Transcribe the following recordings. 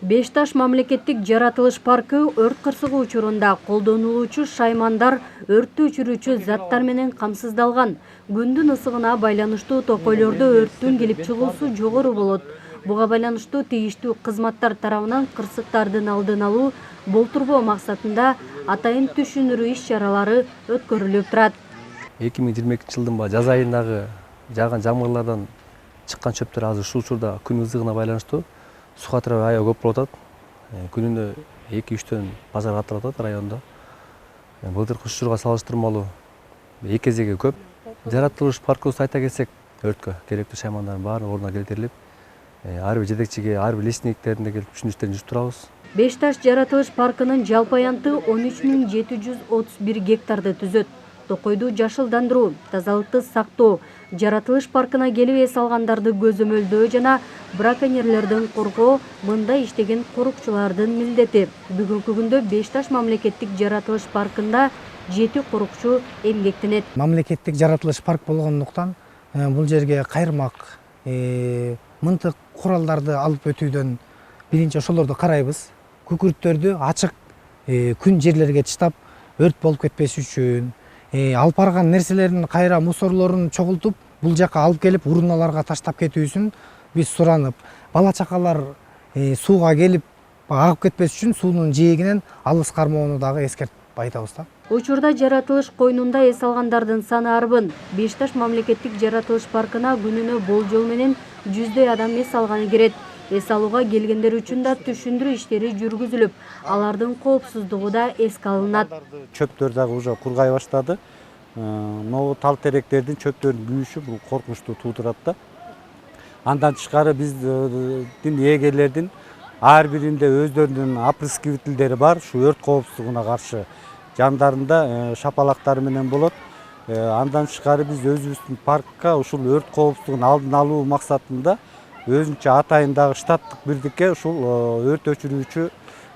Беш Таш мамлекеттик жаратылыш паркы өрт кырсыгы учурунда колдонулуучу шаймандар өрттү өчүрүүчү заттар менен камсыздалган. Күндүн ысыгына байланыштуу токойлордо өрттүн келип чыгуусу жогору болот. Буга байланыштуу тийиштүү кызматтар тарабынан кырсыктардын алдын алуу, болтурбоо максатында атайын түшүндүрүү иш-чаралары өткөрүлүп турат. 2022 жылдын жаз айындагы жааган жамгырлардан чыккан чөптөр азыр ушул учурда күн ысыгына байланыштуу суу катары аябай көп болуп атат. Күнүнө 2-3төн базар катырып атат райондо. Былтыркы учурга салыштырмалуу 2 эсеге көп. Жаратылыш паркыбызды айта келсек, өрткө керектүү шаймандардын баары ордуна келтирилип, ар бир жетекчиге, ар бир лесниктерине келип түшүндүрүштөрүн жүрүп турабыз. Беш Таш жаратылыш паркынын жалпы аянты 13.731 гектарды түзөт. Токойду жашылдандыруу, тазалыкты сактоо, жаратылыш паркына келип эс алгандарды көзөмөлдөө жана браконьерлердин коргоо мында иштеген корукчулардын милдети. Бүгүнкү күндө Беш Таш мамлекеттик жаратылыш паркында 7 корукчу эмгектенет. Мамлекеттик жаратылыш парк болгондуктан бул жерге кайырмак, мынтык куралдарды алып өтүүдөн биринчи ошолорду карайбыз. Күкүрттөрдү ачык күн жерлерге чыдап өрт болуп кетпеш үчүн, алып барган нерселерин кайра мусорлорун чогултуп бул жака алып келип уруналарга таштап кетүүсүн биз суранып, бала чакалар сууга келип агып кетпес үчүн суунун жээгинен алыс кармоону дагы эскертип айтабыз да. Учурда жаратылыш койнунда эс алгандардын саны арбын. Беш Таш мамлекеттик жаратылыш паркына күнүнө болжол менен 100дөй адам эс алганы кирет. Эс алууга келгендер үчүн да түшүндүрүү иштери жүргүзүлүп, алардын коопсуздугу да эске алынат. Чөптөр дагы уже кургай баштады. Могу тал теректердин чөптөрдүн күйүшү бул коркунучту туудурат да. Андан тышкары биздин ээлердин ар биринде өздөрүнүн опрыскивательдери бар. Ушу өрт коопсуздугуна каршы жандарында шапалактары менен болот. Андан тышкары биз өзүбүздүн паркка ушул өрт коопсуздугун алдын алуу максатында өзүнчө атайындагы штаттык бирдикке ушул өрт өчүрүүчү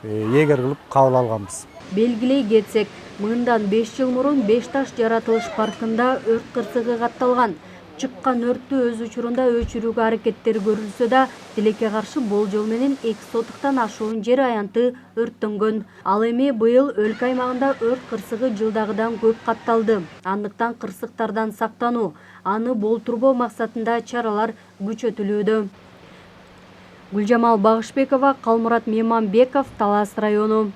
ээлер кылып кабыл алганбыз. Белгилей кетсек, мындан 5 жыл мурун Беш Таш жаратылыш паркында өрт кырсыгы катталган. Чыккан өрттү өз учурунда өчүрүүгө аракеттер көрүлсө да, тилекке каршы болжол менен 2 сотуктан ашуун жер аянты өрттөнгөн. Ал эми быйыл өлкө аймагында өрт кырсыгы жылдагыдан көп катталды. Андыктан кырсыктардан сактануу, аны болтурбоо максатында чаралар күчөтүлүүдө. Гүлжамал Багышбекова, Калмурат Меманбеков, Талас району.